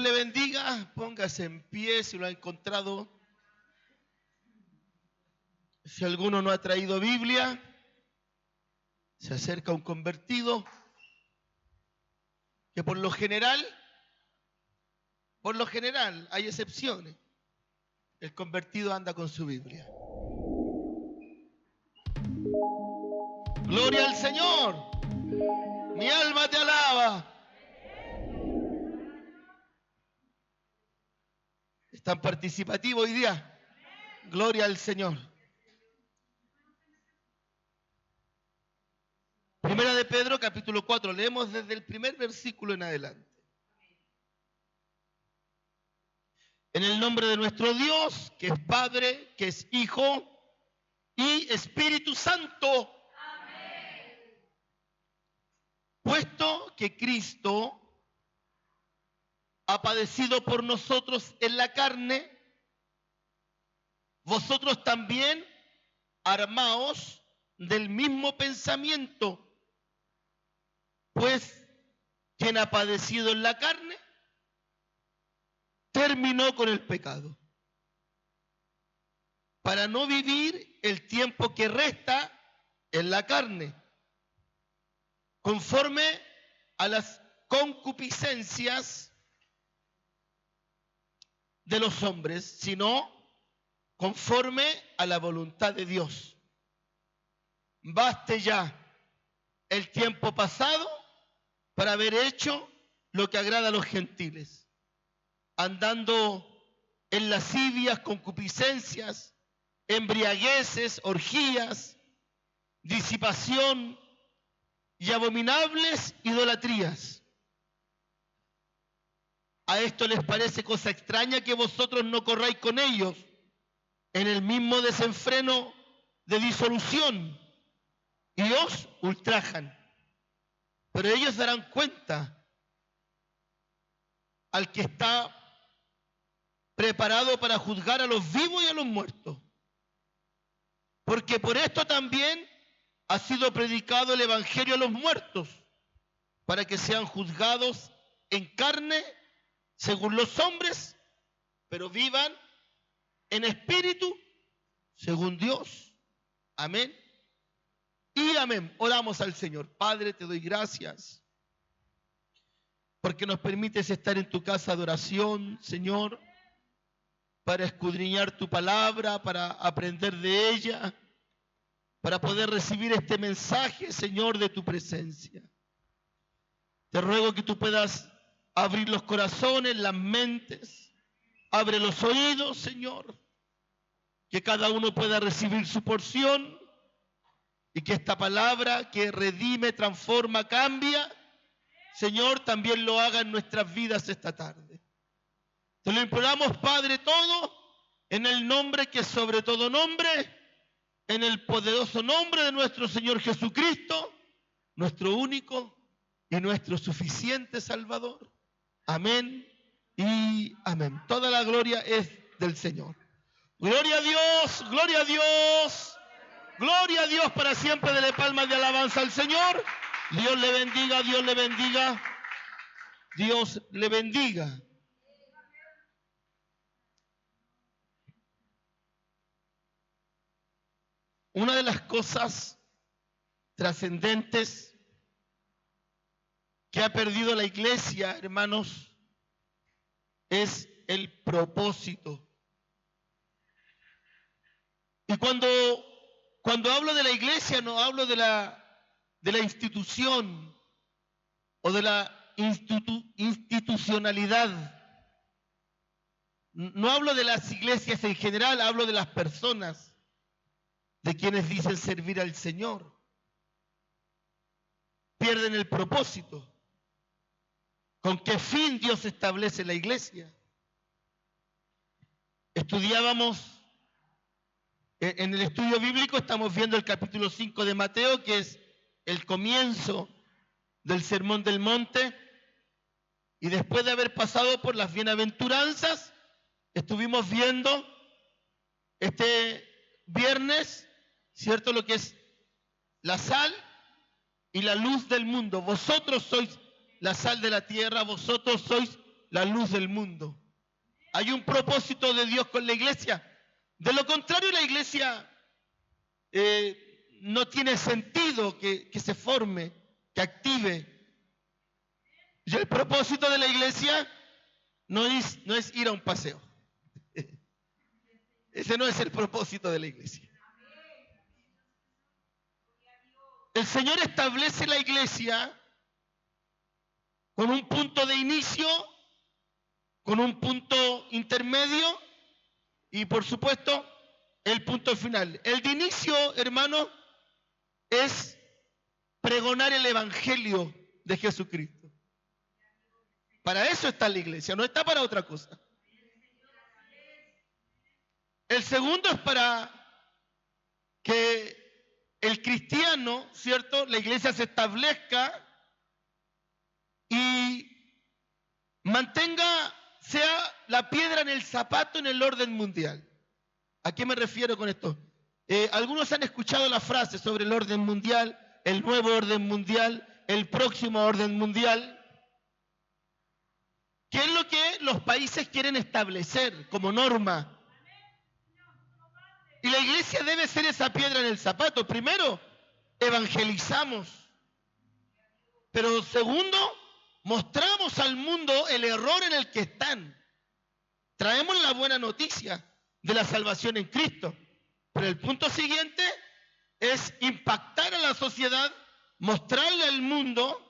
le bendiga, póngase en pie si lo ha encontrado. Si alguno no ha traído Biblia, se acerca un convertido, que por lo general, hay excepciones. El convertido anda con su Biblia. Gloria al Señor. Mi alma te alaba. ¿Están participativos hoy día? Gloria al Señor. Primera de Pedro, capítulo 4. Leemos desde el primer versículo en adelante. En el nombre de nuestro Dios, que es Padre, que es Hijo y Espíritu Santo. Amén. Puesto que Cristo ha padecido por nosotros en la carne, vosotros también armaos del mismo pensamiento, pues quien ha padecido en la carne terminó con el pecado, para no vivir el tiempo que resta en la carne, conforme a las concupiscencias de los hombres, sino conforme a la voluntad de Dios. Baste ya el tiempo pasado para haber hecho lo que agrada a los gentiles, andando en lascivias, concupiscencias, embriagueces, orgías, disipación y abominables idolatrías. A esto les parece cosa extraña que vosotros no corráis con ellos en el mismo desenfreno de disolución y os ultrajan. Pero ellos darán cuenta al que está preparado para juzgar a los vivos y a los muertos. Porque por esto también ha sido predicado el Evangelio a los muertos, para que sean juzgados en carne según los hombres, pero vivan en espíritu según Dios. Amén y amén. Oramos al Señor. Padre, te doy gracias porque nos permites estar en tu casa de oración, Señor, para escudriñar tu palabra, para aprender de ella, para poder recibir este mensaje, Señor, de tu presencia. Te ruego que tú puedas abrir los corazones, las mentes, abre los oídos, Señor, que cada uno pueda recibir su porción y que esta palabra que redime, transforma, cambia, Señor, también lo haga en nuestras vidas esta tarde. Te lo imploramos, Padre, todo en el nombre que es sobre todo nombre, en el poderoso nombre de nuestro Señor Jesucristo, nuestro único y nuestro suficiente Salvador. Amén y amén. Toda la gloria es del Señor. Gloria a Dios, gloria a Dios, gloria a Dios para siempre. Dele palmas de alabanza al Señor. Dios le bendiga, Dios le bendiga, Dios le bendiga. Una de las cosas trascendentes que ha perdido la iglesia, hermanos, es el propósito. Y cuando hablo de la iglesia, no hablo de la institución o de la institucionalidad. No hablo de las iglesias en general, hablo de las personas, de quienes dicen servir al Señor. Pierden el propósito. ¿Con qué fin Dios establece la iglesia? Estudiábamos, en el estudio bíblico estamos viendo el capítulo 5 de Mateo, que es el comienzo del Sermón del Monte, y después de haber pasado por las bienaventuranzas, estuvimos viendo este viernes, ¿cierto?, lo que es la sal y la luz del mundo. Vosotros sois la sal de la tierra, vosotros sois la luz del mundo. Hay un propósito de Dios con la iglesia. De lo contrario, la iglesia no tiene sentido que se forme, que active. Y el propósito de la iglesia no es ir a un paseo. Ese no es el propósito de la iglesia. El Señor establece la iglesia con un punto de inicio, con un punto intermedio y, por supuesto, el punto final. El de inicio, hermano, es pregonar el evangelio de Jesucristo. Para eso está la iglesia, no está para otra cosa. El segundo es para que el cristiano, ¿cierto?, la iglesia se establezca y mantenga, sea la piedra en el zapato en el orden mundial. ¿A qué me refiero con esto? Algunos han escuchado la frase sobre el orden mundial, el nuevo orden mundial, el próximo orden mundial. ¿Qué es lo que los países quieren establecer como norma? Y la iglesia debe ser esa piedra en el zapato. Primero, evangelizamos. Pero segundo, mostramos al mundo el error en el que están. Traemos la buena noticia de la salvación en Cristo. Pero el punto siguiente es impactar a la sociedad, mostrarle al mundo,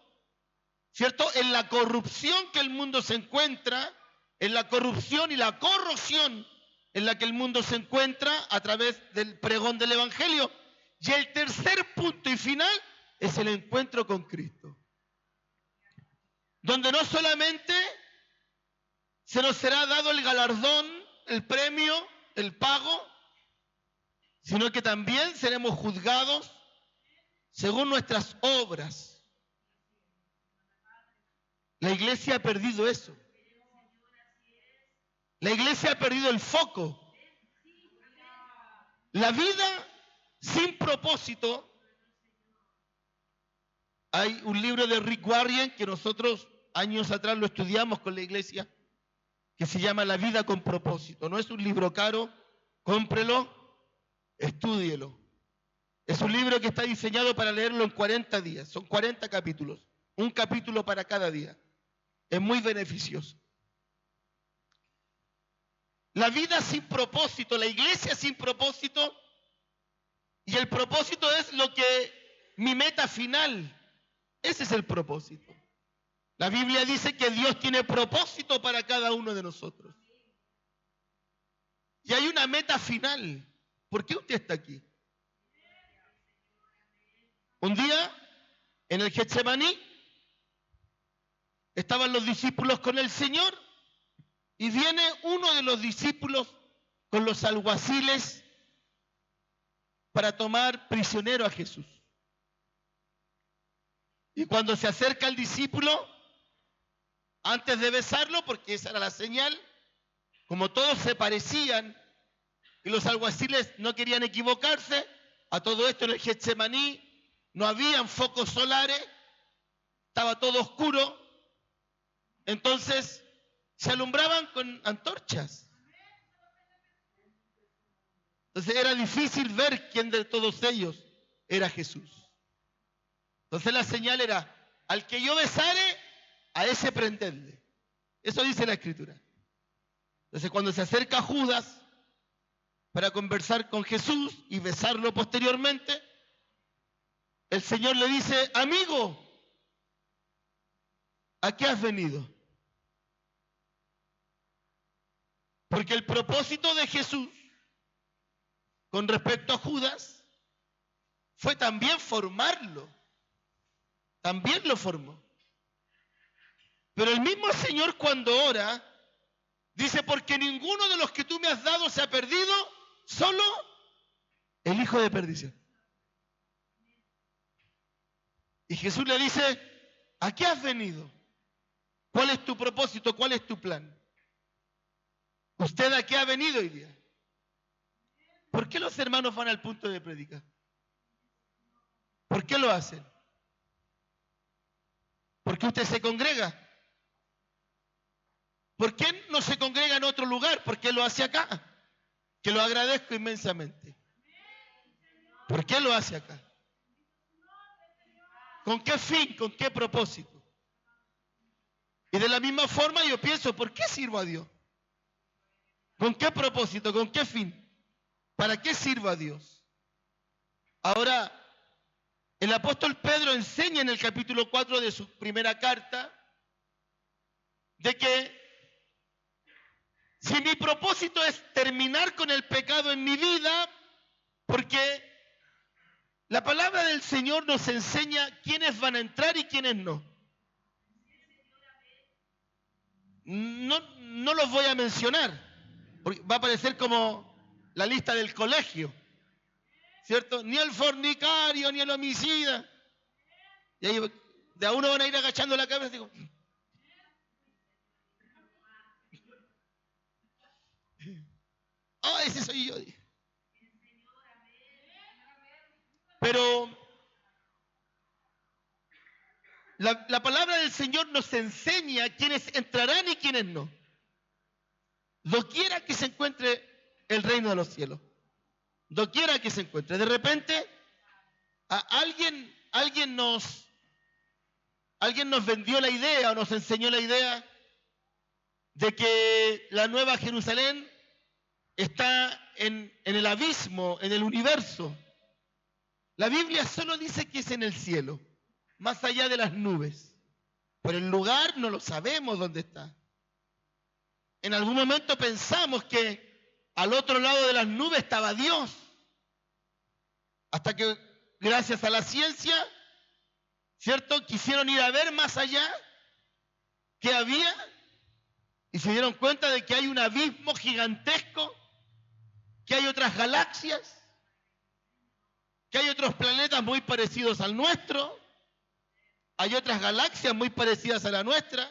¿cierto?, en la corrupción que el mundo se encuentra, en la corrupción y la corrosión en la que el mundo se encuentra a través del pregón del evangelio. Y el tercer punto y final es el encuentro con Cristo, donde no solamente se nos será dado el galardón, el premio, el pago, sino que también seremos juzgados según nuestras obras. La iglesia ha perdido eso. La iglesia ha perdido el foco. La vida sin propósito. Hay un libro de Rick Warren que nosotros años atrás lo estudiamos con la iglesia, que se llama La vida con propósito. No es un libro caro, cómprelo, estúdielo. Es un libro que está diseñado para leerlo en 40 días. Son 40 capítulos, un capítulo para cada día. Es muy beneficioso. La vida sin propósito, la iglesia sin propósito, y el propósito es lo que mi meta final. Ese es el propósito. La Biblia dice que Dios tiene propósito para cada uno de nosotros. Y hay una meta final. ¿Por qué usted está aquí? Un día, en el Getsemaní, estaban los discípulos con el Señor y viene uno de los discípulos con los alguaciles para tomar prisionero a Jesús. Y cuando se acerca el discípulo, antes de besarlo, porque esa era la señal, como todos se parecían y los alguaciles no querían equivocarse, a todo esto en el Getsemaní no habían focos solares, estaba todo oscuro, entonces se alumbraban con antorchas. Entonces era difícil ver quién de todos ellos era Jesús. Entonces la señal era, al que yo besare, a ese prendedle. Eso dice la Escritura. Entonces cuando se acerca Judas para conversar con Jesús y besarlo posteriormente, el Señor le dice, amigo, ¿a qué has venido? Porque el propósito de Jesús con respecto a Judas fue también formarlo. También lo formó. Pero el mismo Señor cuando ora, dice, porque ninguno de los que tú me has dado se ha perdido, solo el hijo de perdición. Y Jesús le dice, ¿a qué has venido? ¿Cuál es tu propósito? ¿Cuál es tu plan? ¿Usted a qué ha venido hoy día? ¿Por qué los hermanos van al punto de predicar? ¿Por qué lo hacen? ¿Por qué usted se congrega? ¿Por qué no se congrega en otro lugar? ¿Por qué lo hace acá? Que lo agradezco inmensamente. ¿Por qué lo hace acá? ¿Con qué fin? ¿Con qué propósito? Y de la misma forma yo pienso, ¿por qué sirvo a Dios? ¿Con qué propósito? ¿Con qué fin? ¿Para qué sirvo a Dios? Ahora, el apóstol Pedro enseña en el capítulo 4 de su primera carta de que si mi propósito es terminar con el pecado en mi vida, porque la palabra del Señor nos enseña quiénes van a entrar y quiénes no. No los voy a mencionar, porque va a parecer como la lista del colegio, ¿cierto? Ni el fornicario, ni el homicida. Y ahí de a uno van a ir agachando la cabeza y digo, ese soy yo. Pero la palabra del Señor nos enseña quiénes entrarán y quiénes no. Doquiera que se encuentre el reino de los cielos. Doquiera que se encuentre. De repente, alguien nos vendió la idea o nos enseñó la idea de que la Nueva Jerusalén está en el abismo, en el universo. La Biblia solo dice que es en el cielo, más allá de las nubes. Pero el lugar no lo sabemos dónde está. En algún momento pensamos que al otro lado de las nubes estaba Dios. Hasta que, gracias a la ciencia, ¿cierto?, quisieron ir a ver más allá qué había y se dieron cuenta de que hay un abismo gigantesco, que hay otras galaxias, que hay otros planetas muy parecidos al nuestro, hay otras galaxias muy parecidas a la nuestra.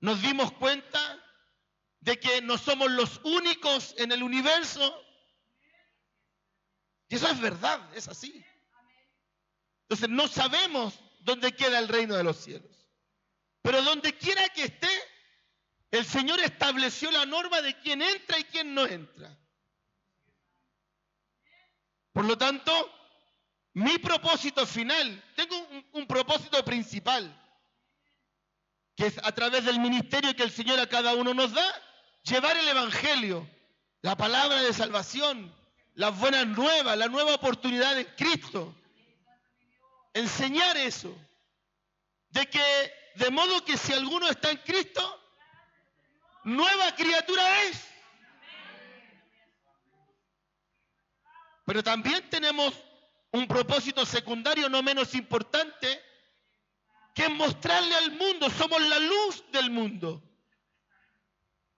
Nos dimos cuenta de que no somos los únicos en el universo. Y eso es verdad, es así. Entonces no sabemos dónde queda el reino de los cielos. Pero donde quiera que esté, el Señor estableció la norma de quién entra y quién no entra. Por lo tanto, mi propósito final, tengo un propósito principal, que es a través del ministerio que el Señor a cada uno nos da, llevar el Evangelio, la palabra de salvación, las buenas nuevas, la nueva oportunidad en Cristo. Enseñar eso, de que de modo que si alguno está en Cristo, nueva criatura es. Pero también tenemos un propósito secundario no menos importante, que es mostrarle al mundo, somos la luz del mundo.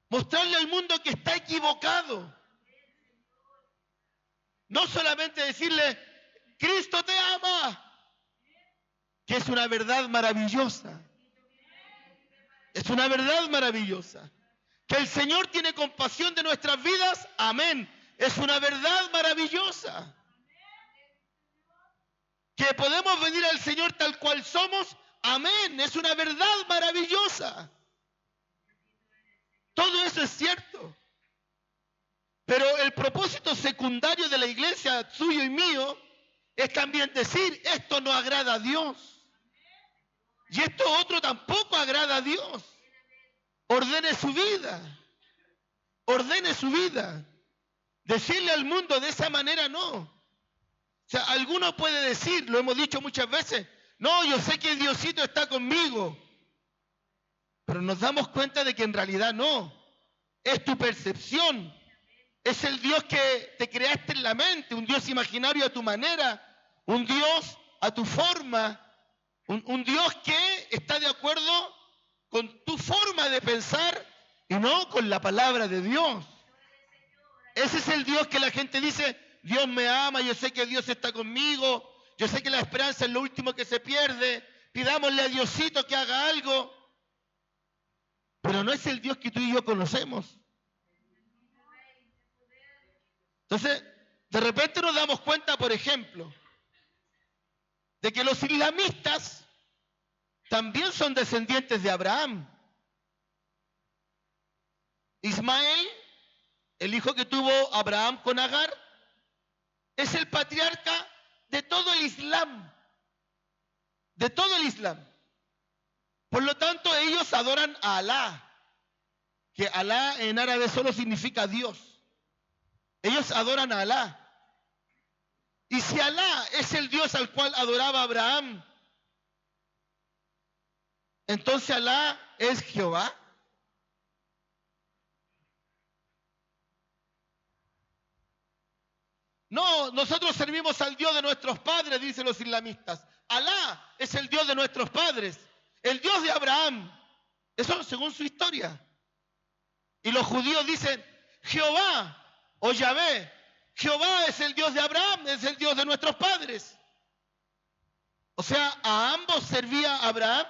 Mostrarle al mundo que está equivocado. No solamente decirle, Cristo te ama, que es una verdad maravillosa. Es una verdad maravillosa. Que el Señor tiene compasión de nuestras vidas, amén. Es una verdad maravillosa. Que podemos venir al Señor tal cual somos, amén. Es una verdad maravillosa. Todo eso es cierto. Pero el propósito secundario de la iglesia, suyo y mío, es también decir, esto no agrada a Dios. Y esto otro tampoco agrada a Dios. Ordene su vida. Ordene su vida. Decirle al mundo de esa manera no. O sea, alguno puede decir, lo hemos dicho muchas veces, no, yo sé que Diosito está conmigo. Pero nos damos cuenta de que en realidad no. Es tu percepción. Es el Dios que te creaste en la mente, un Dios imaginario a tu manera, un Dios a tu forma, un Dios que está de acuerdo con tu forma de pensar y no con la palabra de Dios. Ese es el Dios que la gente dice, Dios me ama, yo sé que Dios está conmigo, yo sé que la esperanza es lo último que se pierde, pidámosle a Diosito que haga algo. Pero no es el Dios que tú y yo conocemos. Entonces, de repente nos damos cuenta, por ejemplo, de que los islamistas también son descendientes de Abraham. Ismael, el hijo que tuvo Abraham con Agar, es el patriarca de todo el Islam. De todo el Islam. Por lo tanto, ellos adoran a Alá, que Alá en árabe solo significa Dios. Ellos adoran a Alá. Y si Alá es el Dios al cual adoraba Abraham, entonces Alá es Jehová. No, nosotros servimos al Dios de nuestros padres, dicen los islamistas. Alá es el Dios de nuestros padres, el Dios de Abraham. Eso según su historia. Y los judíos dicen, Jehová o Yahvé, Jehová es el Dios de Abraham, es el Dios de nuestros padres. O sea, ¿a ambos servía Abraham?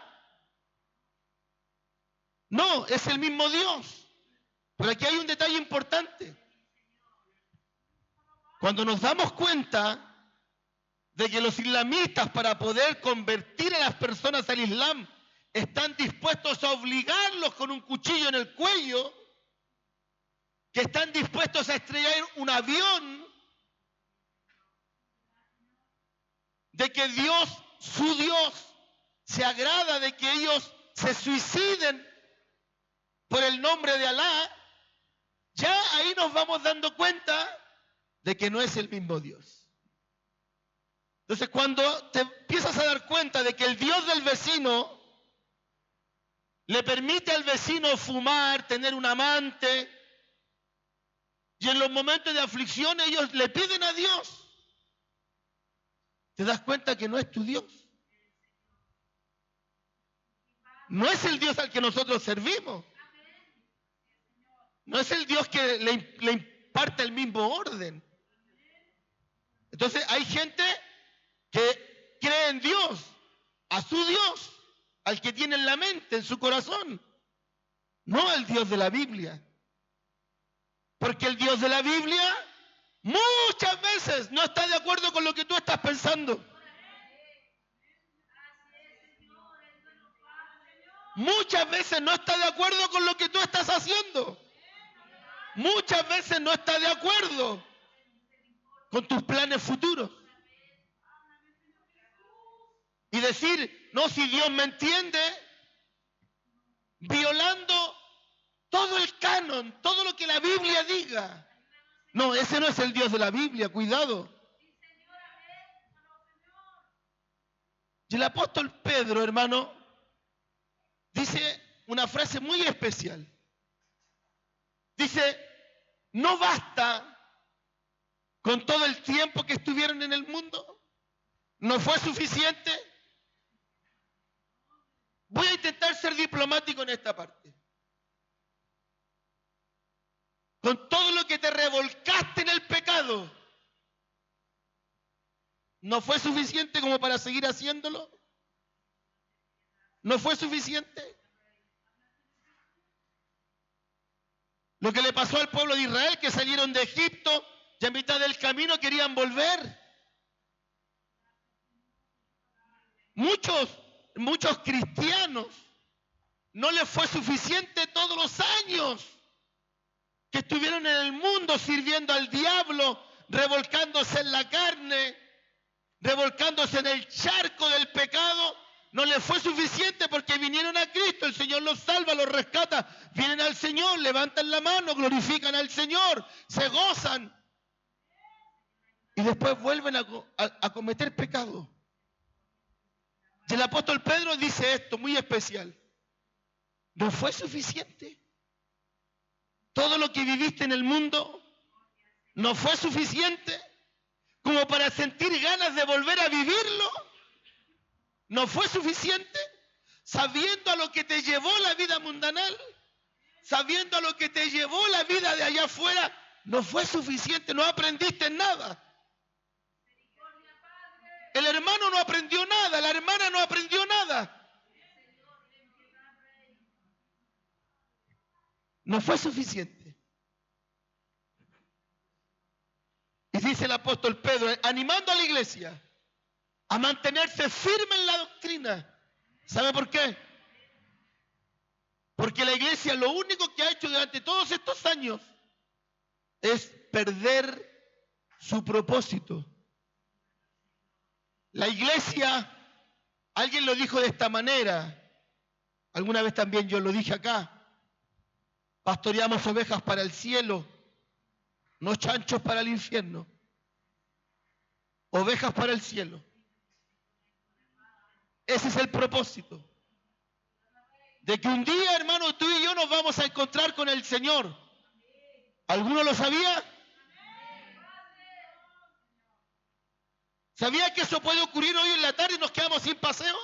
No, es el mismo Dios. Pero aquí hay un detalle importante. Cuando nos damos cuenta de que los islamistas, para poder convertir a las personas al Islam, están dispuestos a obligarlos con un cuchillo en el cuello, que están dispuestos a estrellar un avión, de que Dios, su Dios, se agrada de que ellos se suiciden por el nombre de Alá, ya ahí nos vamos dando cuenta de que no es el mismo Dios. Entonces, cuando te empiezas a dar cuenta de que el Dios del vecino le permite al vecino fumar, tener un amante, y en los momentos de aflicción ellos le piden a Dios, te das cuenta que no es tu Dios. No es el Dios al que nosotros servimos. No es el Dios que le imparte el mismo orden. Entonces hay gente que cree en Dios, a su Dios, al que tiene en la mente, en su corazón, no al Dios de la Biblia. Porque el Dios de la Biblia muchas veces no está de acuerdo con lo que tú estás pensando. Muchas veces no está de acuerdo con lo que tú estás haciendo. Muchas veces no está de acuerdo con tus planes futuros. Y decir, no, si Dios me entiende, violando todo el canon, todo lo que la Biblia diga. No, ese no es el Dios de la Biblia, cuidado. Y el apóstol Pedro, hermano, dice una frase muy especial. Dice, no basta con todo el tiempo que estuvieron en el mundo. ¿No fue suficiente? Voy a intentar ser diplomático en esta parte. Con todo lo que te revolcaste en el pecado, ¿no fue suficiente como para seguir haciéndolo? ¿No fue suficiente? Lo que le pasó al pueblo de Israel, que salieron de Egipto y a mitad del camino querían volver. Muchos cristianos no les fue suficiente todos los años que estuvieron en el mundo sirviendo al diablo, revolcándose en la carne, revolcándose en el charco del pecado. No les fue suficiente porque vinieron a Cristo, el Señor los salva, los rescata, vienen al Señor, levantan la mano, glorifican al Señor, se gozan y después vuelven a cometer pecado. Y el apóstol Pedro dice esto muy especial: ¿no fue suficiente? Todo lo que viviste en el mundo no fue suficiente como para sentir ganas de volver a vivirlo. ¿No fue suficiente? Sabiendo a lo que te llevó la vida mundanal, sabiendo a lo que te llevó la vida de allá afuera, no fue suficiente, no aprendiste nada. El hermano no aprendió nada, la hermana no aprendió nada. No fue suficiente. Y dice el apóstol Pedro, animando a la iglesia a mantenerse firme en la doctrina. ¿Sabe por qué? Porque la iglesia lo único que ha hecho durante todos estos años es perder su propósito. La iglesia, alguien lo dijo de esta manera, alguna vez también yo lo dije acá, pastoreamos ovejas para el cielo, no chanchos para el infierno, ovejas para el cielo. Ese es el propósito. De que un día, hermano, tú y yo nos vamos a encontrar con el Señor. ¿Alguno lo sabía? ¿Sabía que eso puede ocurrir hoy en la tarde y nos quedamos sin paseo?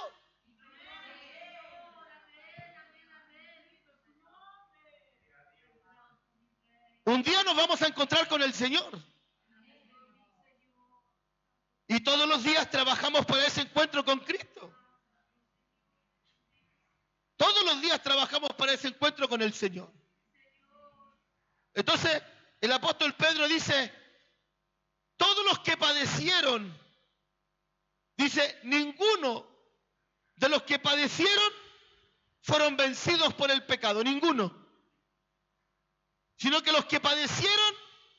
Un día nos vamos a encontrar con el Señor. Y todos los días trabajamos para ese encuentro con Cristo. Todos los días trabajamos para ese encuentro con el Señor. Entonces, el apóstol Pedro dice, todos los que padecieron, dice, ninguno de los que padecieron fueron vencidos por el pecado, ninguno. Sino que los que padecieron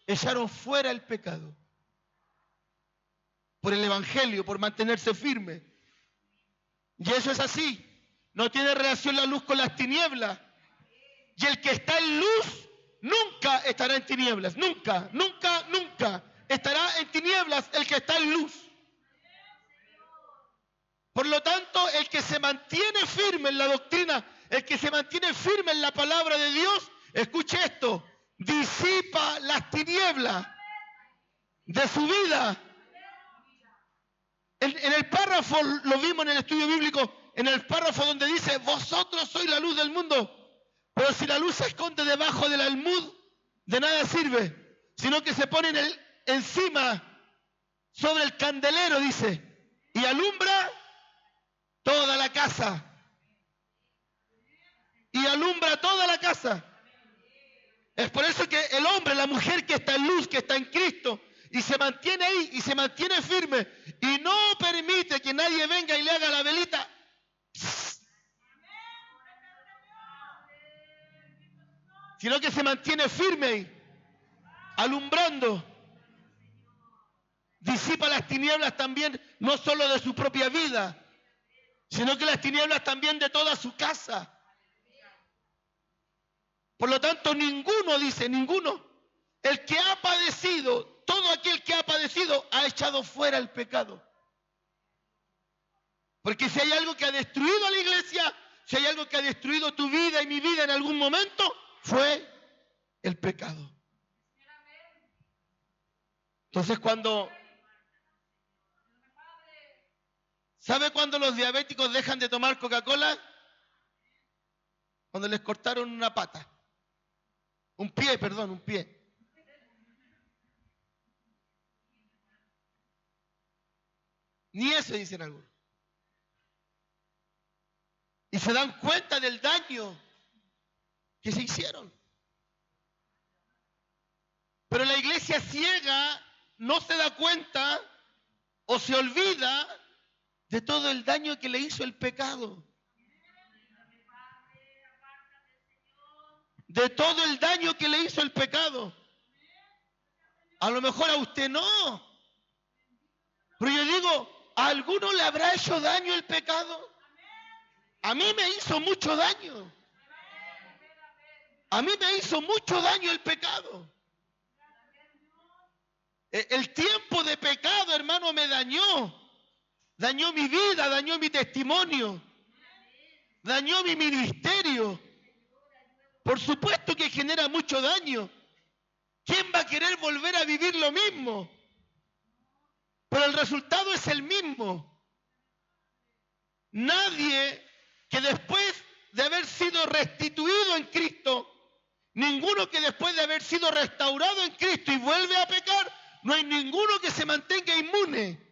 echaron fuera el pecado. Por el evangelio, por mantenerse firme. Y eso es así. No tiene relación la luz con las tinieblas. Y el que está en luz nunca estará en tinieblas. Nunca, nunca, nunca estará en tinieblas el que está en luz. Por lo tanto, el que se mantiene firme en la doctrina, el que se mantiene firme en la palabra de Dios, escuche esto, disipa las tinieblas de su vida. En el párrafo, lo vimos en el estudio bíblico, en el párrafo donde dice, vosotros sois la luz del mundo, pero si la luz se esconde debajo del almud, de nada sirve, sino que se pone encima, sobre el candelero, dice, y alumbra toda la casa. Y alumbra toda la casa. Es por eso que el hombre, la mujer que está en luz, que está en Cristo, y se mantiene ahí, y se mantiene firme, y no permite que nadie venga y le haga la velita, sino que se mantiene firme ahí, alumbrando, disipa las tinieblas también, no solo de su propia vida, sino que las tinieblas también de toda su casa. Por lo tanto, ninguno, dice, ninguno, el que ha padecido, todo aquel que ha padecido, ha echado fuera el pecado. Porque si hay algo que ha destruido a la iglesia, si hay algo que ha destruido tu vida y mi vida en algún momento, fue el pecado. Entonces ¿sabe cuándo los diabéticos dejan de tomar Coca-Cola? Cuando les cortaron una pata. Un pie. Ni eso dicen algunos. Y se dan cuenta del daño que se hicieron. Pero la iglesia ciega no se da cuenta o se olvida de todo el daño que le hizo el pecado. De todo el daño que le hizo el pecado. A lo mejor a usted no. Pero yo digo, ¿a alguno le habrá hecho daño el pecado? A mí me hizo mucho daño. A mí me hizo mucho daño el pecado. El tiempo de pecado, hermano, me dañó. Dañó mi vida, dañó mi testimonio. Dañó mi ministerio. Por supuesto que genera mucho daño. ¿Quién va a querer volver a vivir lo mismo? Pero el resultado es el mismo. Nadie que después de haber sido restituido en Cristo, ninguno que después de haber sido restaurado en Cristo y vuelve a pecar, no hay ninguno que se mantenga inmune.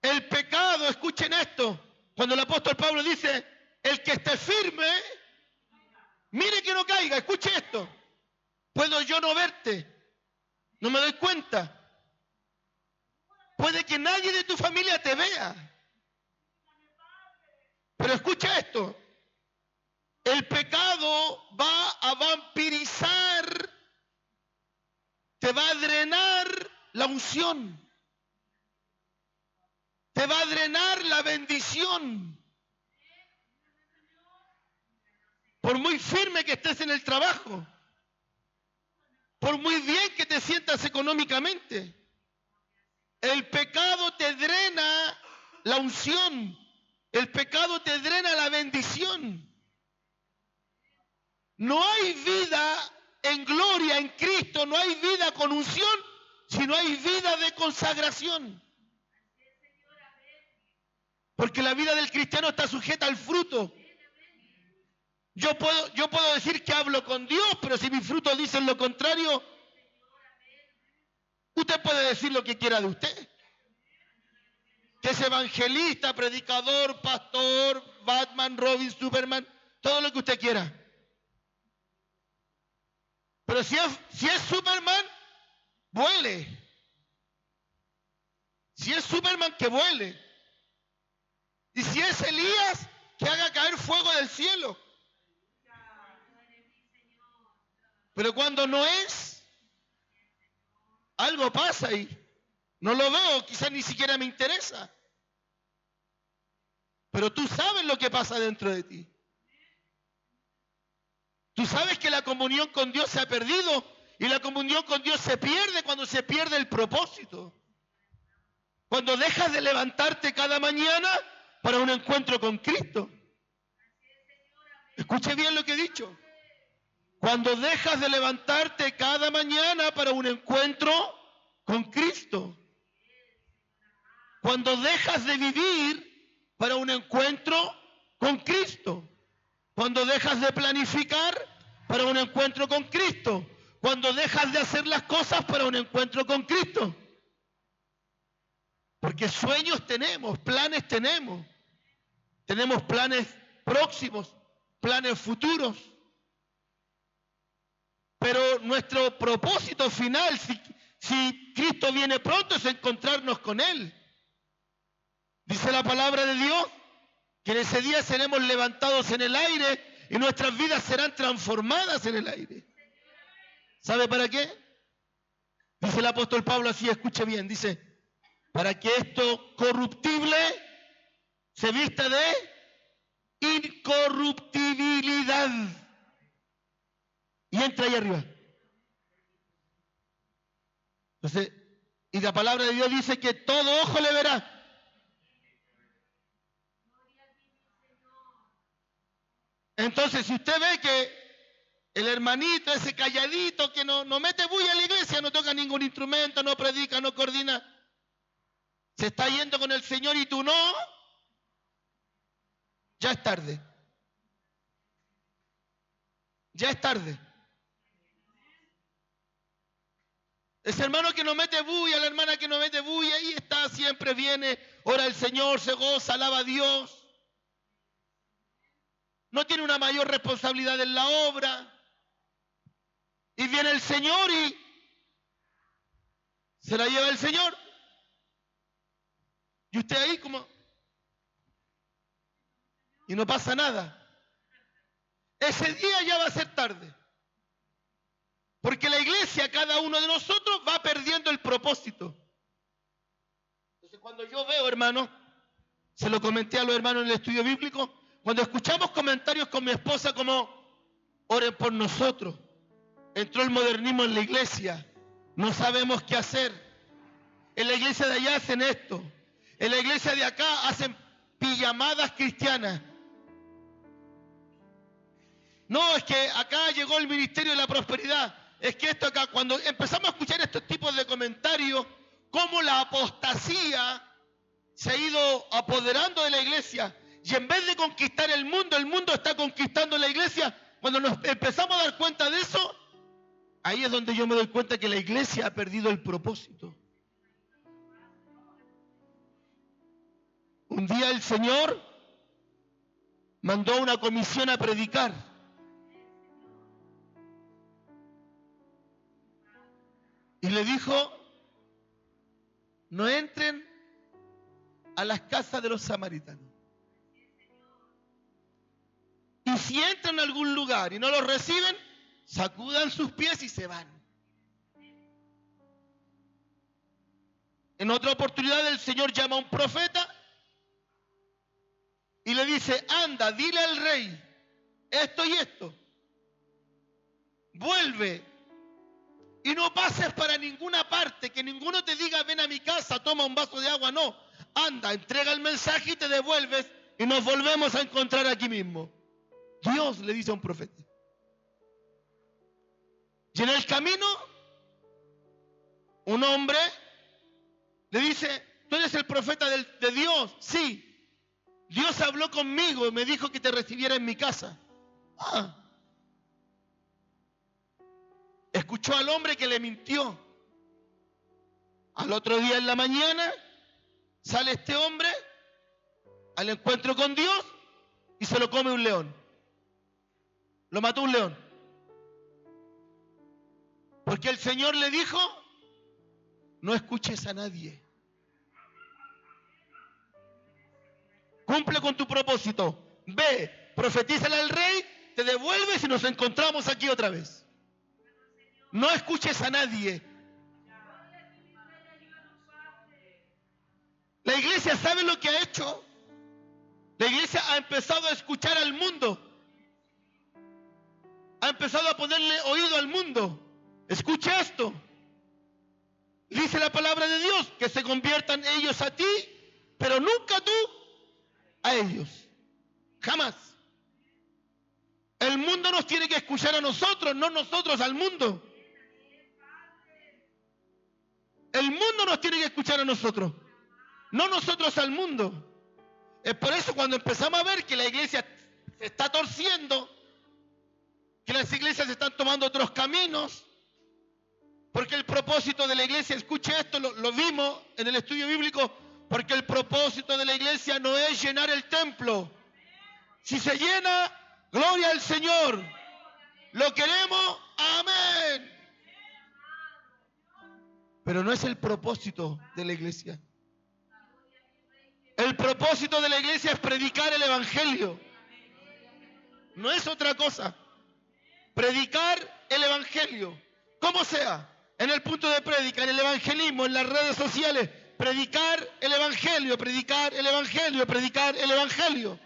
El pecado, escuchen esto, cuando el apóstol Pablo dice, el que esté firme, mire que no caiga, escuche esto. Puedo yo no verte, no me doy cuenta. Puede que nadie de tu familia te vea. Pero escucha esto. El pecado va a vampirizar, te va a drenar la unción, te va a drenar la bendición. Por muy firme que estés en el trabajo, por muy bien que te sientas económicamente, el pecado te drena la unción, el pecado te drena la bendición. No hay vida en gloria en Cristo, no hay vida con unción, si no hay vida de consagración. Porque la vida del cristiano está sujeta al fruto. Yo puedo decir que hablo con Dios, pero si mis frutos dicen lo contrario, usted puede decir lo que quiera de usted. Que es evangelista, predicador, pastor, Batman, Robin, Superman, todo lo que usted quiera. Pero si es Superman, vuele. Si es Superman, que vuele. Y si es Elías, que haga caer fuego del cielo. Pero cuando no es, algo pasa y no lo veo, quizás ni siquiera me interesa. Pero tú sabes lo que pasa dentro de ti. Tú sabes que la comunión con Dios se ha perdido y la comunión con Dios se pierde cuando se pierde el propósito. Cuando dejas de levantarte cada mañana para un encuentro con Cristo. Escuche bien lo que he dicho. Cuando dejas de levantarte cada mañana para un encuentro con Cristo. Cuando dejas de vivir para un encuentro con Cristo. Cuando dejas de planificar para un encuentro con Cristo. Cuando dejas de hacer las cosas para un encuentro con Cristo. Porque sueños tenemos, planes tenemos. Tenemos planes próximos, planes futuros. Pero nuestro propósito final, si Cristo viene pronto, es encontrarnos con Él. Dice la palabra de Dios que en ese día seremos levantados en el aire y nuestras vidas serán transformadas en el aire. ¿Sabe para qué? Dice el apóstol Pablo así, escuche bien, dice, para que esto corruptible se vista de incorruptibilidad. Y entra ahí arriba. Entonces, y la palabra de Dios dice que todo ojo le verá. Entonces, si usted ve que el hermanito, ese calladito que no mete bulla a la iglesia, no toca ningún instrumento, no predica, no coordina, se está yendo con el Señor y tú no, ya es tarde. Ya es tarde. Ese hermano que no mete bulla, la hermana que no mete bulla, ahí está, siempre viene, ora el Señor, se goza, alaba a Dios. No tiene una mayor responsabilidad en la obra. Y viene el Señor y se la lleva el Señor. Y usted ahí como... Y no pasa nada. Ese día ya va a ser tarde. Porque la iglesia, cada uno de nosotros, va perdiendo el propósito. Entonces cuando yo veo, hermano, se lo comenté a los hermanos en el estudio bíblico, cuando escuchamos comentarios con mi esposa como, oren por nosotros, entró el modernismo en la iglesia, no sabemos qué hacer. En la iglesia de allá hacen esto, en la iglesia de acá hacen pijamadas cristianas. No, es que acá llegó el ministerio de la prosperidad. Es que esto acá, cuando empezamos a escuchar estos tipos de comentarios, cómo la apostasía se ha ido apoderando de la iglesia. Y en vez de conquistar el mundo está conquistando la iglesia. Cuando nos empezamos a dar cuenta de eso, ahí es donde yo me doy cuenta que la iglesia ha perdido el propósito. Un día el Señor mandó una comisión a predicar. Y le dijo, no entren a las casas de los samaritanos. Y Y si entran a algún lugar y no los reciben, sacudan sus pies y se van. En otra oportunidad el Señor llama a un profeta y le dice, anda, dile al rey esto y esto. Vuelve y no pases para ninguna parte, que ninguno te diga, ven a mi casa, toma un vaso de agua. No, anda, entrega el mensaje y te devuelves y nos volvemos a encontrar aquí mismo. Dios le dice a un profeta. Y en el camino, un hombre le dice, ¿tú eres el profeta de Dios? Sí. Dios habló conmigo y me dijo que te recibiera en mi casa. Escuchó al hombre que le mintió. Al otro día en la mañana sale este hombre al encuentro con Dios y se lo come un león. Lo mató un león. Porque el Señor le dijo, no escuches a nadie. Cumple con tu propósito. Ve, profetízale al rey, te devuelves y nos encontramos aquí otra vez. No escuches a nadie. La iglesia sabe lo que ha hecho. La iglesia ha empezado a escuchar al mundo. Ha empezado a ponerle oído al mundo. Escucha esto. Dice la palabra de Dios, que se conviertan ellos a ti, pero nunca tú a ellos. Jamás. El mundo nos tiene que escuchar a nosotros, no nosotros al mundo. El mundo nos tiene que escuchar a nosotros, no nosotros al mundo. Es por eso cuando empezamos a ver que la iglesia se está torciendo, que las iglesias están tomando otros caminos, porque el propósito de la iglesia, escuche esto, lo vimos en el estudio bíblico, porque el propósito de la iglesia no es llenar el templo. Si se llena, gloria al Señor. Lo queremos, amén. Pero no es el propósito de la iglesia. El propósito de la iglesia es predicar el evangelio. No es otra cosa. Predicar el evangelio. Como sea. En el punto de prédica, en el evangelismo, en las redes sociales. Predicar el evangelio, predicar el evangelio, predicar el evangelio.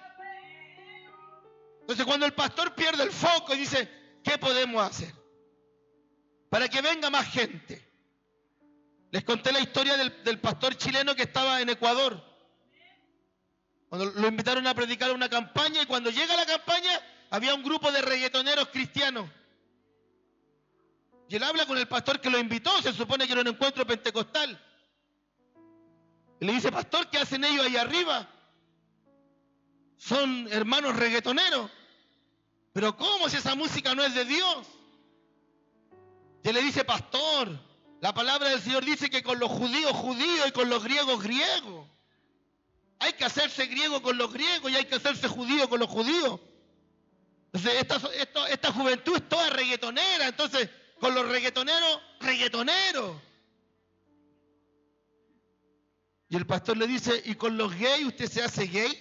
Entonces cuando el pastor pierde el foco y dice, ¿qué podemos hacer para que venga más gente? Les conté la historia del pastor chileno que estaba en Ecuador. Cuando lo invitaron a predicar una campaña y cuando llega la campaña había un grupo de reggaetoneros cristianos. Y él habla con el pastor que lo invitó, se supone que era un encuentro pentecostal. Y le dice, pastor, ¿qué hacen ellos ahí arriba? Son hermanos reggaetoneros. Pero ¿cómo si esa música no es de Dios? Y él le dice, pastor, la palabra del Señor dice que con los judíos, judíos y con los griegos, griegos. Hay que hacerse griego con los griegos y hay que hacerse judío con los judíos. Entonces esta juventud es toda reggaetonera, entonces con los reggaetoneros, reggaetoneros. Y el pastor le dice, ¿y con los gays usted se hace gay?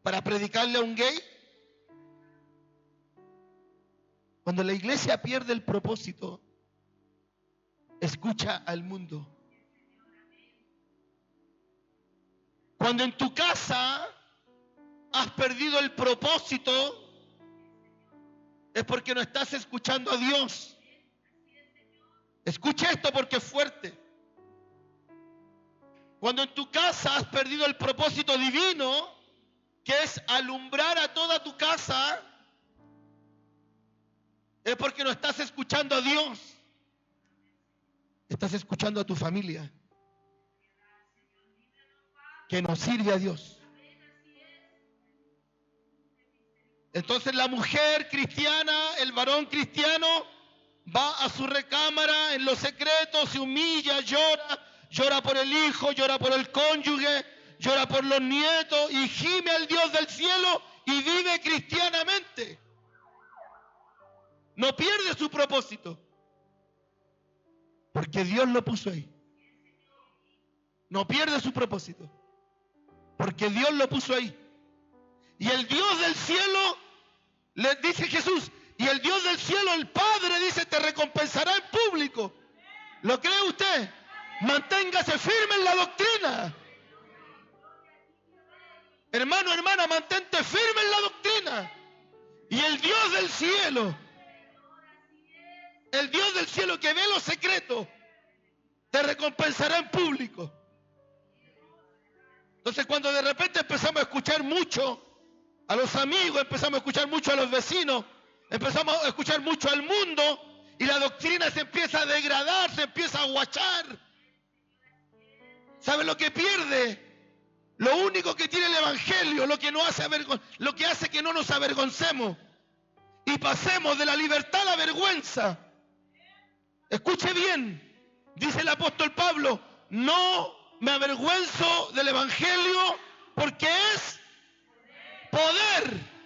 ¿Para predicarle a un gay? Cuando la iglesia pierde el propósito, escucha al mundo. Cuando en tu casa has perdido el propósito, es porque no estás escuchando a Dios. Escucha esto porque es fuerte. Cuando en tu casa has perdido el propósito divino, que es alumbrar a toda tu casa, es porque no estás escuchando a Dios. Estás escuchando a tu familia, que no sirve a Dios. Entonces la mujer cristiana, el varón cristiano, va a su recámara en lo secreto, se humilla, llora por el hijo, llora por el cónyuge, llora por los nietos y gime al Dios del cielo y vive cristianamente. No pierde su propósito, porque Dios lo puso ahí. No pierde su propósito, porque Dios lo puso ahí. Y el Dios del cielo, le dice Jesús, y el Dios del cielo, el Padre, dice, te recompensará en público. ¿Lo cree usted? Manténgase firme en la doctrina. Hermano, hermana, mantente firme en la doctrina. Y el Dios del cielo que ve los secretos, te recompensará en público. Entonces, cuando de repente empezamos a escuchar mucho a los amigos, empezamos a escuchar mucho a los vecinos, empezamos a escuchar mucho al mundo, y la doctrina se empieza a degradar, se empieza a aguachar. ¿Sabe lo que pierde? Lo único que tiene el Evangelio, lo que hace que no nos avergoncemos y pasemos de la libertad a la vergüenza. Escuche bien, dice el apóstol Pablo, no me avergüenzo del Evangelio porque es poder.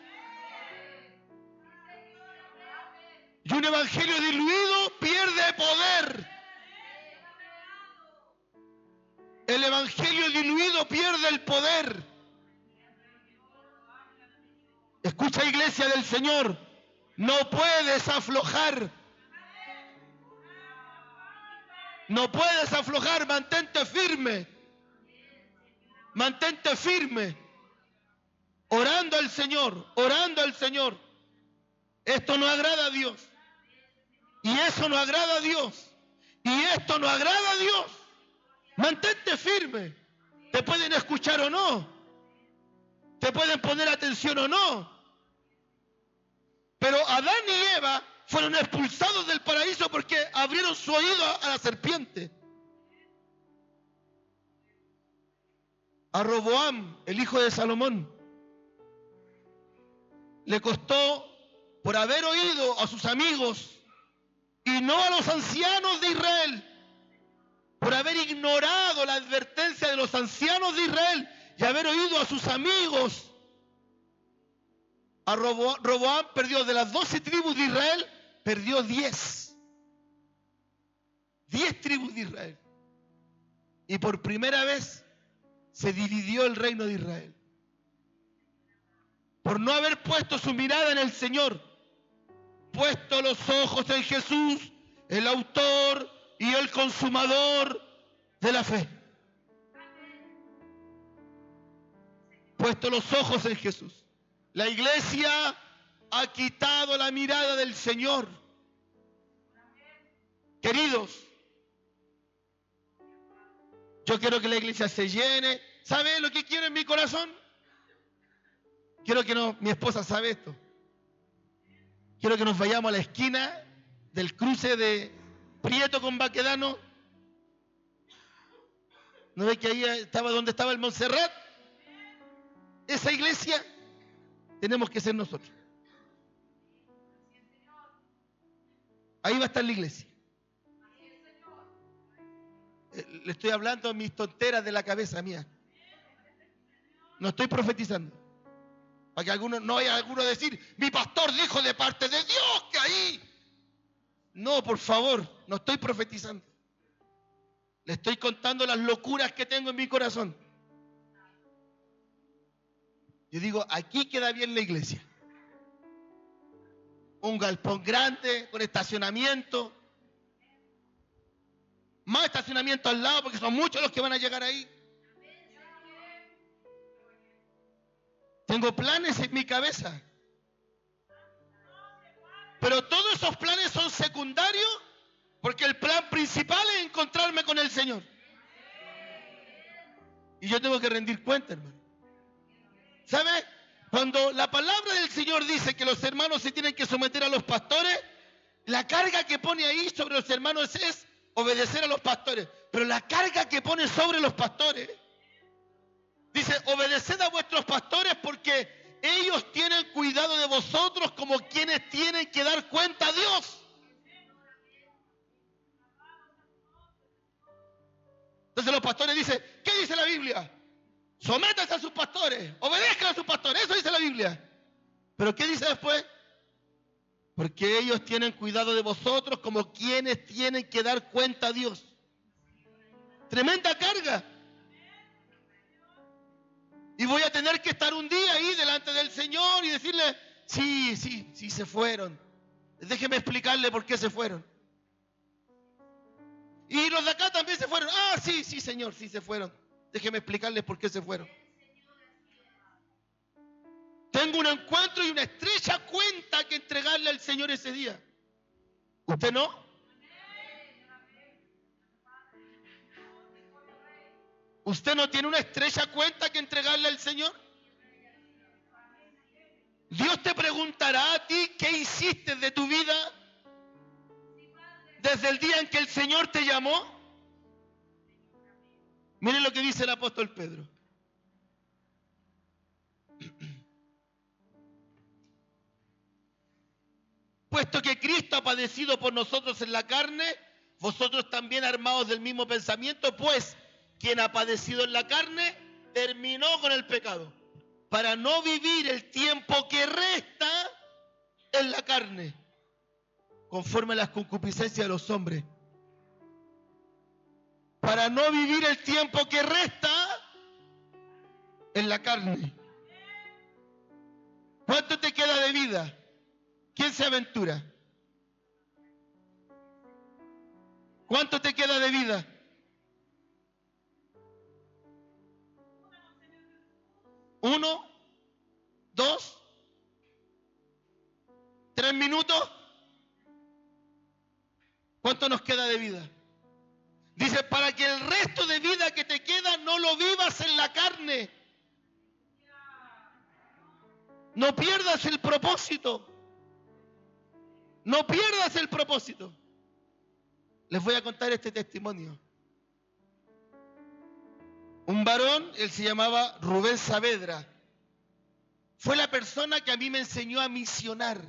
Y un evangelio diluido pierde poder. El evangelio diluido pierde el poder. Escucha, iglesia del Señor, no puedes aflojar. No puedes aflojar, mantente firme. Mantente firme. Orando al Señor, orando al Señor. Esto no agrada a Dios. Y eso no agrada a Dios. Y esto no agrada a Dios. Mantente firme. Te pueden escuchar o no. Te pueden poner atención o no. Pero Adán y Eva fueron expulsados del paraíso porque abrieron su oído a la serpiente. A Roboam, el hijo de Salomón, le costó, por haber oído a sus amigos y no a los ancianos de Israel, por haber ignorado la advertencia de los ancianos de Israel y haber oído a sus amigos, a Roboam perdió de las 12 tribus de Israel, perdió 10. 10 tribus de Israel. Y por primera vez se dividió el reino de Israel. Por no haber puesto su mirada en el Señor, puesto los ojos en Jesús, el autor y el consumador de la fe. Puesto los ojos en Jesús. La iglesia ha quitado la mirada del Señor. Queridos, yo quiero que la iglesia se llene. ¿Sabe lo que quiero en mi corazón? Quiero que mi esposa sabe esto. Quiero que nos vayamos a la esquina del cruce de Prieto con Baquedano. ¿No ve que ahí estaba donde estaba el Montserrat? Esa iglesia tenemos que ser nosotros. Ahí va a estar la iglesia. Le estoy hablando a mis tonteras de la cabeza mía. No estoy profetizando. Para que no haya alguno decir, mi pastor dijo de parte de Dios que ahí. No, por favor, no estoy profetizando. Le estoy contando las locuras que tengo en mi corazón. Yo digo, aquí queda bien la iglesia. Un galpón grande, con estacionamiento. Más estacionamiento al lado, porque son muchos los que van a llegar ahí. Tengo planes en mi cabeza. Pero todos esos planes son secundarios porque el plan principal es encontrarme con el Señor. Y yo tengo que rendir cuenta, hermano. ¿Sabe? Cuando la palabra del Señor dice que los hermanos se tienen que someter a los pastores, la carga que pone ahí sobre los hermanos es obedecer a los pastores. Pero la carga que pone sobre los pastores dice, obedeced a vuestros pastores porque ellos tienen cuidado de vosotros como quienes tienen que dar cuenta a Dios. Entonces los pastores dicen, ¿qué dice la Biblia? Sométanse a sus pastores, obedezcan a sus pastores, eso dice la Biblia. ¿Pero qué dice después? Porque ellos tienen cuidado de vosotros como quienes tienen que dar cuenta a Dios. Tremenda carga. Y voy a tener que estar un día ahí delante del Señor y decirle, sí, se fueron. Déjeme explicarle por qué se fueron. Y los de acá también se fueron. Ah, sí, Señor, sí se fueron. Déjeme explicarles por qué se fueron. Tengo un encuentro y una estrecha cuenta que entregarle al Señor ese día. ¿Usted no? ¿Usted no tiene una estrecha cuenta que entregarle al Señor? Dios te preguntará a ti qué hiciste de tu vida desde el día en que el Señor te llamó. Miren lo que dice el apóstol Pedro. Puesto que Cristo ha padecido por nosotros en la carne, vosotros también armados del mismo pensamiento, pues quien ha padecido en la carne terminó con el pecado, para no vivir el tiempo que resta en la carne, conforme a las concupiscencias de los hombres. Para no vivir el tiempo que resta en la carne. ¿Cuánto te queda de vida? ¿Quién se aventura? ¿Cuánto te queda de vida? ¿1, 2, 3 minutos? ¿Cuánto nos queda de vida? Dice, para que el resto de vida que te queda no lo vivas en la carne. No pierdas el propósito. No pierdas el propósito. Les voy a contar este testimonio. Un varón, él se llamaba Rubén Saavedra. Fue la persona que a mí me enseñó a misionar.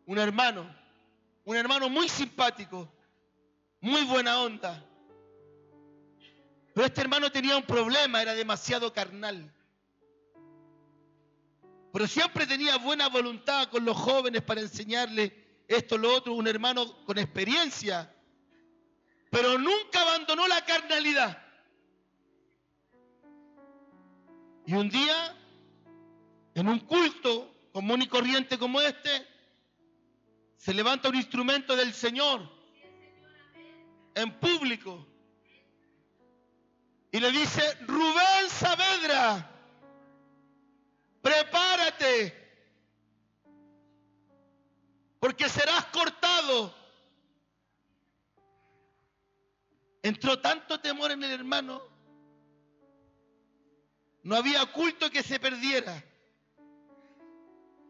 Un hermano muy simpático, muy buena onda. Pero este hermano tenía un problema, era demasiado carnal. Pero siempre tenía buena voluntad con los jóvenes para enseñarles esto, lo otro, un hermano con experiencia. Pero nunca abandonó la carnalidad. Y un día, en un culto común y corriente como este, se levanta un instrumento del Señor en público y le dice, Rubén Saavedra, prepárate, porque serás cortado. Entró tanto temor en el hermano, no había culto que se perdiera.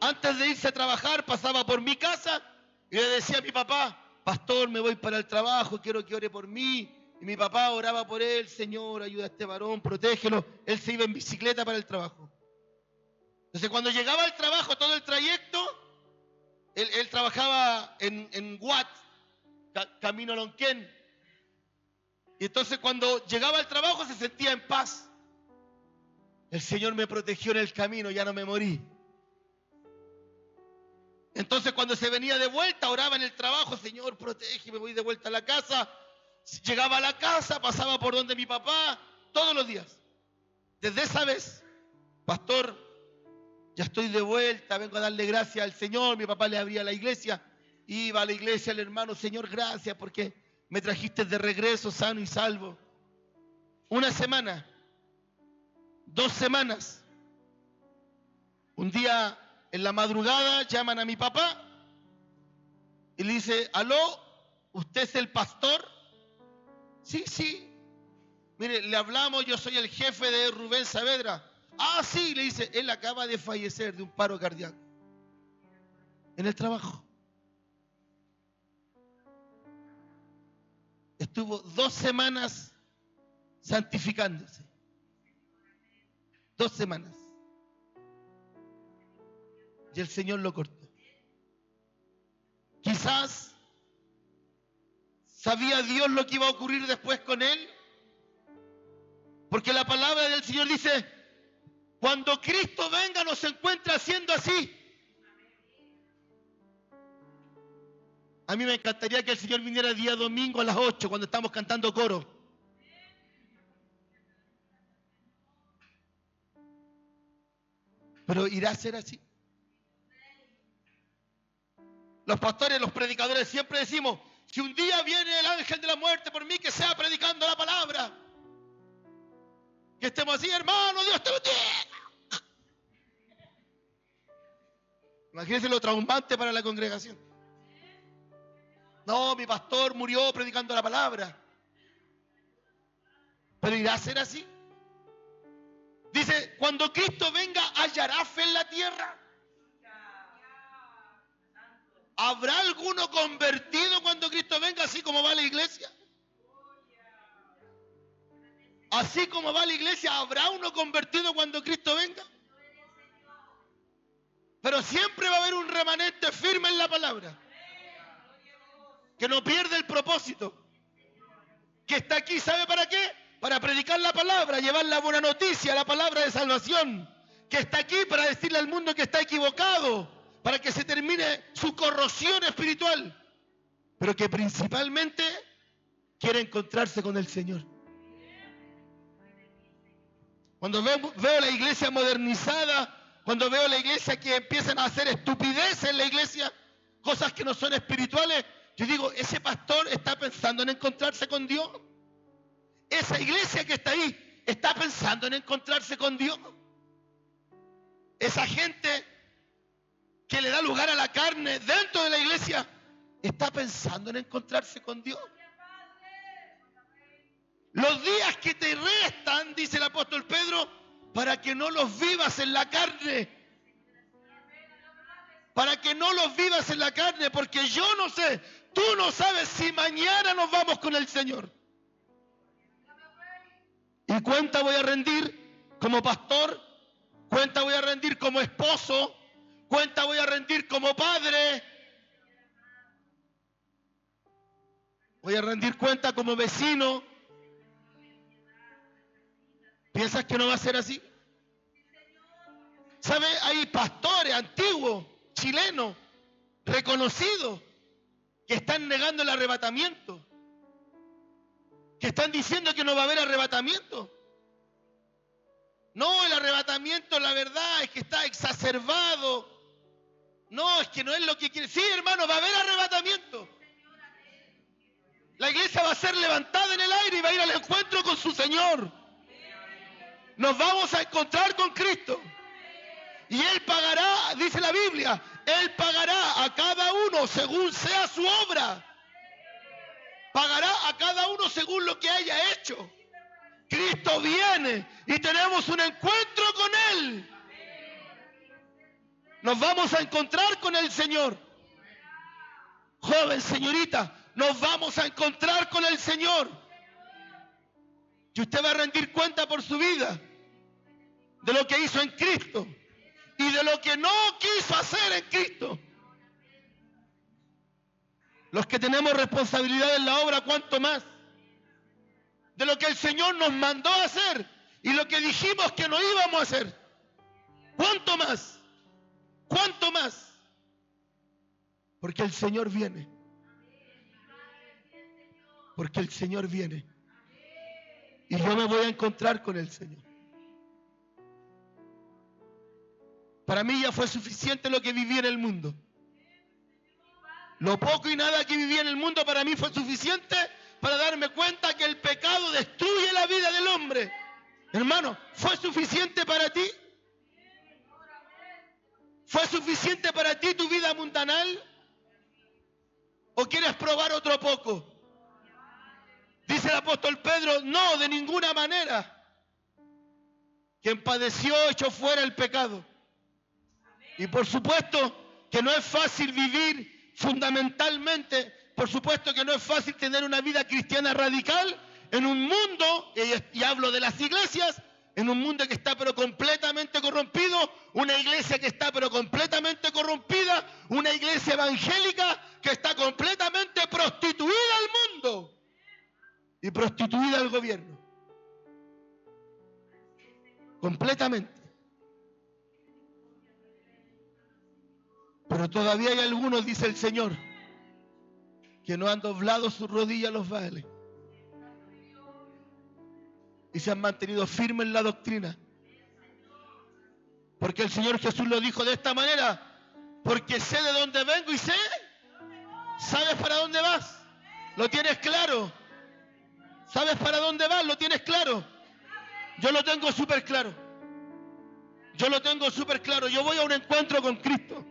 Antes de irse a trabajar, pasaba por mi casa y le decía a mi papá, pastor, me voy para el trabajo, quiero que ore por mí. Y mi papá oraba por él, Señor, ayuda a este varón, protégelo. Él se iba en bicicleta para el trabajo. Entonces, cuando llegaba al trabajo, todo el trayecto, él trabajaba en Guat, camino a Lonquén. Y entonces, cuando llegaba al trabajo, se sentía en paz. El Señor me protegió en el camino, ya no me morí. Entonces, cuando se venía de vuelta, oraba en el trabajo, Señor, protégeme, voy de vuelta a la casa. Llegaba a la casa, pasaba por donde mi papá, todos los días. Desde esa vez, pastor, ya estoy de vuelta, vengo a darle gracias al Señor. Mi papá le abría la iglesia, iba a la iglesia el hermano, Señor, gracias porque me trajiste de regreso sano y salvo. Una semana, 2 semanas, un día en la madrugada llaman a mi papá y le dice, aló, ¿usted es el pastor? Sí. Mire, le hablamos, yo soy el jefe de Rubén Saavedra. Ah, sí, le dice, él acaba de fallecer de un paro cardíaco en el trabajo. Estuvo 2 semanas santificándose. 2 semanas. Y el Señor lo cortó. Quizás sabía Dios lo que iba a ocurrir después con él. Porque la palabra del Señor dice, cuando Cristo venga nos encuentra haciendo así. A mí me encantaría que el Señor viniera el día domingo a las 8 cuando estamos cantando coro. Pero ¿irá a ser así? Los pastores, los predicadores siempre decimos, si un día viene el ángel de la muerte por mí, que sea predicando la palabra. Que estemos así, hermano, Dios te bendiga. Imagínense lo traumante para la congregación. No, mi pastor murió predicando la palabra. ¿Pero irá a ser así? Dice, cuando Cristo venga, ¿hallará fe en la tierra? ¿Habrá alguno convertido cuando Cristo venga, así como va la iglesia? Así como va la iglesia, ¿habrá uno convertido cuando Cristo venga? Pero siempre va a haber un remanente firme en la palabra, que no pierde el propósito, que está aquí, ¿sabe para qué? Para predicar la palabra, llevar la buena noticia, la palabra de salvación, que está aquí para decirle al mundo que está equivocado, para que se termine su corrosión espiritual, pero que principalmente quiere encontrarse con el Señor. Cuando veo la iglesia modernizada, cuando veo la iglesia que empiezan a hacer estupideces en la iglesia, cosas que no son espirituales, yo digo, ese pastor está pensando en encontrarse con Dios. Esa iglesia que está ahí, ¿está pensando en encontrarse con Dios? Esa gente que le da lugar a la carne dentro de la iglesia, ¿está pensando en encontrarse con Dios? Los días que te restan, dice el apóstol Pedro, para que no los vivas en la carne. Para que no los vivas en la carne, porque yo no sé, tú no sabes si mañana nos vamos con el Señor. ¿Y cuenta voy a rendir como pastor? ¿Cuenta voy a rendir como esposo? ¿Cuenta voy a rendir como padre? ¿Voy a rendir cuenta como vecino? ¿Piensas que no va a ser así? ¿Sabe? Hay pastores antiguos, chilenos, reconocidos, que están negando el arrebatamiento, que están diciendo que no va a haber arrebatamiento. No, el arrebatamiento, la verdad es que está exacerbado. No, es que no es lo que quiere. Sí, hermano, va a haber arrebatamiento. La iglesia va a ser levantada en el aire y va a ir al encuentro con su Señor. Nos vamos a encontrar con Cristo. Y Él pagará, dice la Biblia, Él pagará a cada uno según sea su obra. Pagará a cada uno según lo que haya hecho. Cristo viene y tenemos un encuentro con Él. Nos vamos a encontrar con el Señor. Joven, señorita, nos vamos a encontrar con el Señor. Y usted va a rendir cuenta por su vida de lo que hizo en Cristo y de lo que no quiso hacer en Cristo. Los que tenemos responsabilidad en la obra, ¿cuánto más? De lo que el Señor nos mandó a hacer y lo que dijimos que no íbamos a hacer. ¿Cuánto más? ¿Cuánto más? Porque el Señor viene. Porque el Señor viene. Y yo me voy a encontrar con el Señor. Para mí ya fue suficiente lo que viví en el mundo. Lo poco y nada que viví en el mundo para mí fue suficiente para darme cuenta que el pecado destruye la vida del hombre. Hermano, ¿fue suficiente para ti? ¿Fue suficiente para ti tu vida mundanal? ¿O quieres probar otro poco? Dice el apóstol Pedro, no, de ninguna manera. Quien padeció echó fuera el pecado. Y por supuesto que no es fácil vivir fundamentalmente, por supuesto que no es fácil tener una vida cristiana radical en un mundo, y hablo de las iglesias, en un mundo que está pero completamente corrompido, una iglesia que está pero completamente corrompida, una iglesia evangélica que está completamente prostituida al mundo y prostituida al gobierno. Completamente. Pero todavía hay algunos, dice el Señor, que no han doblado sus rodillas a los Baales y se han mantenido firmes en la doctrina. Porque el Señor Jesús lo dijo de esta manera: porque sé de dónde vengo y sé. ¿Sabes para dónde vas? ¿Lo tienes claro? ¿Sabes para dónde vas? ¿Lo tienes claro? Yo lo tengo súper claro. Yo lo tengo súper claro. Yo voy a un encuentro con Cristo.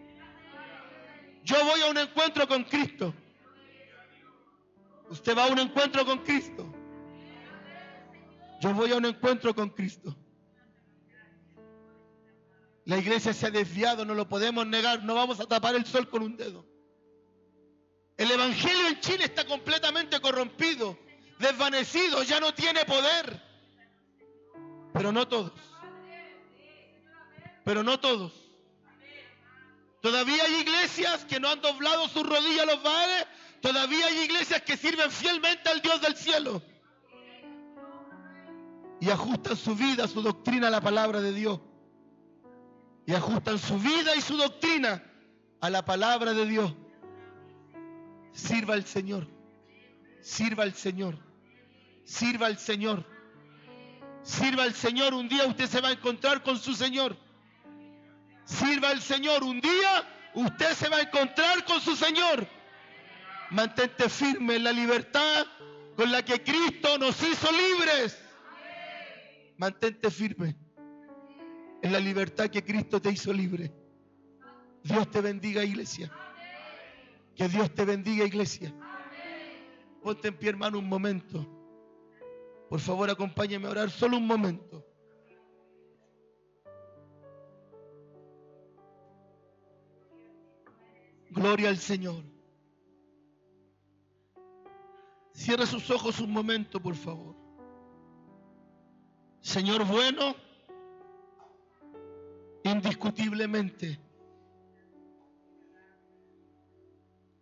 Yo voy a un encuentro con Cristo. Usted va a un encuentro con Cristo. Yo voy a un encuentro con Cristo. La iglesia se ha desviado, no lo podemos negar. No vamos a tapar el sol con un dedo. El evangelio en Chile está completamente corrompido, desvanecido, ya no tiene poder. Pero no todos. Pero no todos. Todavía hay iglesias que no han doblado sus rodillas a los Baales. Todavía hay iglesias que sirven fielmente al Dios del cielo. Y ajustan su vida, su doctrina a la palabra de Dios. Y ajustan su vida y su doctrina a la palabra de Dios. Sirva al Señor. Sirva al Señor. Sirva al Señor. Sirva al Señor. Un día usted se va a encontrar con su Señor. Sirva al Señor. Un día usted se va a encontrar con su Señor. Mantente firme en la libertad con la que Cristo nos hizo libres. Mantente firme en la libertad que Cristo te hizo libre. Dios te bendiga, iglesia. Que Dios te bendiga, iglesia. Ponte en pie, hermano, un momento. Por favor, acompáñame a orar solo un momento. Gloria al Señor. Cierra sus ojos un momento, por favor. Señor bueno, indiscutiblemente,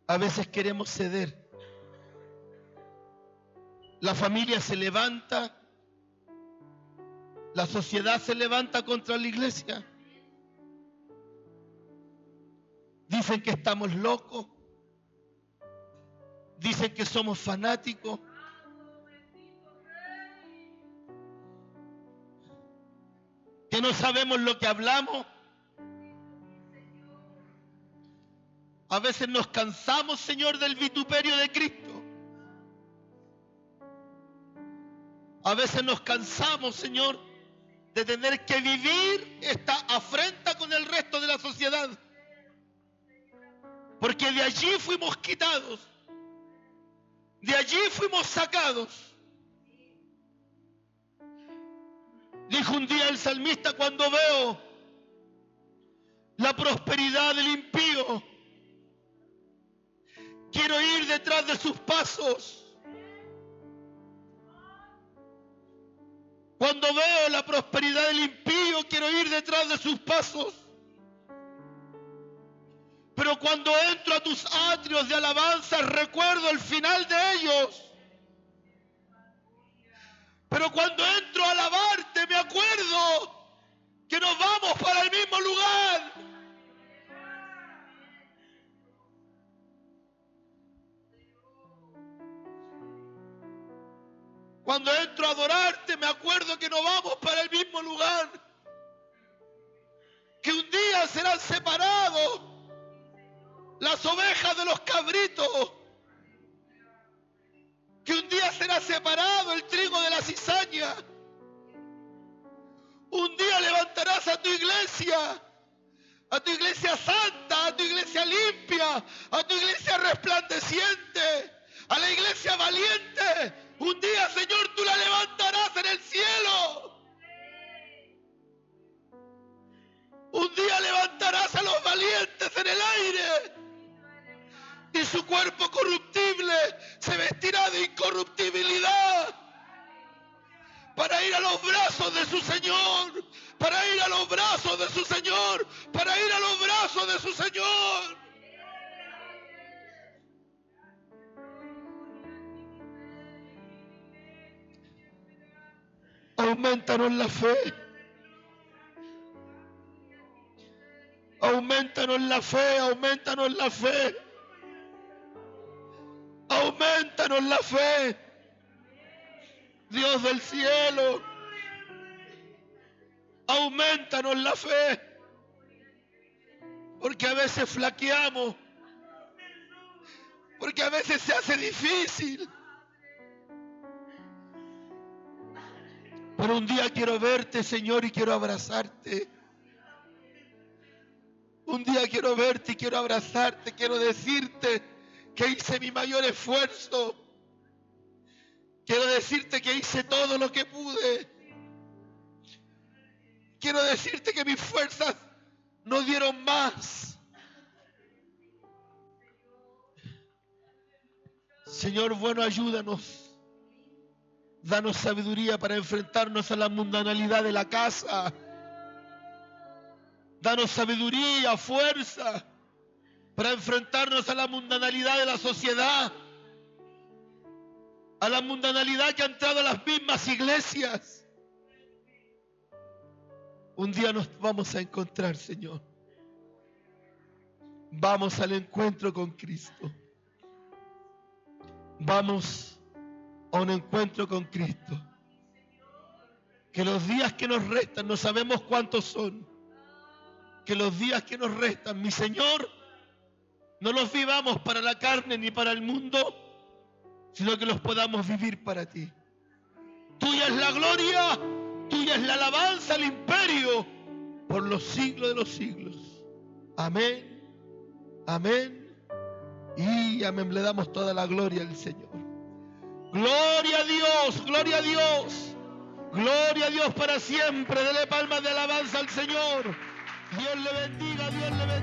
a veces queremos ceder. La familia se levanta, la sociedad se levanta contra la iglesia. Dicen que estamos locos, dicen que somos fanáticos. Que no sabemos lo que hablamos. A veces nos cansamos, Señor, del vituperio de Cristo. A veces nos cansamos, Señor, de tener que vivir esta afrenta con el resto de la sociedad. Porque de allí fuimos quitados. De allí fuimos sacados. Dijo un día el salmista: cuando veo la prosperidad del impío, quiero ir detrás de sus pasos. Cuando veo la prosperidad del impío, quiero ir detrás de sus pasos. Pero cuando entro a tus atrios de alabanza, recuerdo el final de ellos. Pero cuando entro a alabarte, me acuerdo que nos vamos para el mismo lugar. Cuando entro a adorarte, me acuerdo que nos vamos para el mismo lugar. Que un día serán separados las ovejas de los cabritos. Que un día será separado el trigo de la cizaña. Un día levantarás a tu iglesia santa, a tu iglesia limpia, a tu iglesia resplandeciente, a la iglesia valiente. Un día, Señor, tú la levantarás en el cielo. Un día levantarás a los valientes en el aire. Y su cuerpo corruptible se vestirá de incorruptibilidad para ir a los brazos de su Señor, para ir a los brazos de su Señor, para ir a los brazos de su Señor. Aumentanos la fe. Aumentanos la fe, aumentanos la fe. Aumentanos la fe. Dios del cielo, aumentanos la fe. Porque a veces flaqueamos. Porque a veces se hace difícil. Pero un día quiero verte, Señor, y quiero abrazarte. Un día quiero verte y quiero abrazarte. Quiero decirte que hice mi mayor esfuerzo. Quiero decirte que hice todo lo que pude. Quiero decirte que mis fuerzas no dieron más. Señor, bueno, ayúdanos. Danos sabiduría para enfrentarnos a la mundanalidad de la casa. Danos sabiduría, fuerza para enfrentarnos a la mundanalidad de la sociedad. A la mundanalidad que ha entrado a las mismas iglesias. Un día nos vamos a encontrar, Señor. Vamos al encuentro con Cristo. Vamos a un encuentro con Cristo. Que los días que nos restan, no sabemos cuántos son. Que los días que nos restan, mi Señor, no los vivamos para la carne ni para el mundo, sino que los podamos vivir para ti. Tuya es la gloria, tuya es la alabanza, el imperio, por los siglos de los siglos. Amén, amén y amén. Le damos toda la gloria al Señor. Gloria a Dios, gloria a Dios. Gloria a Dios para siempre. Dele palmas de alabanza al Señor. Dios le bendiga, Dios le bendiga.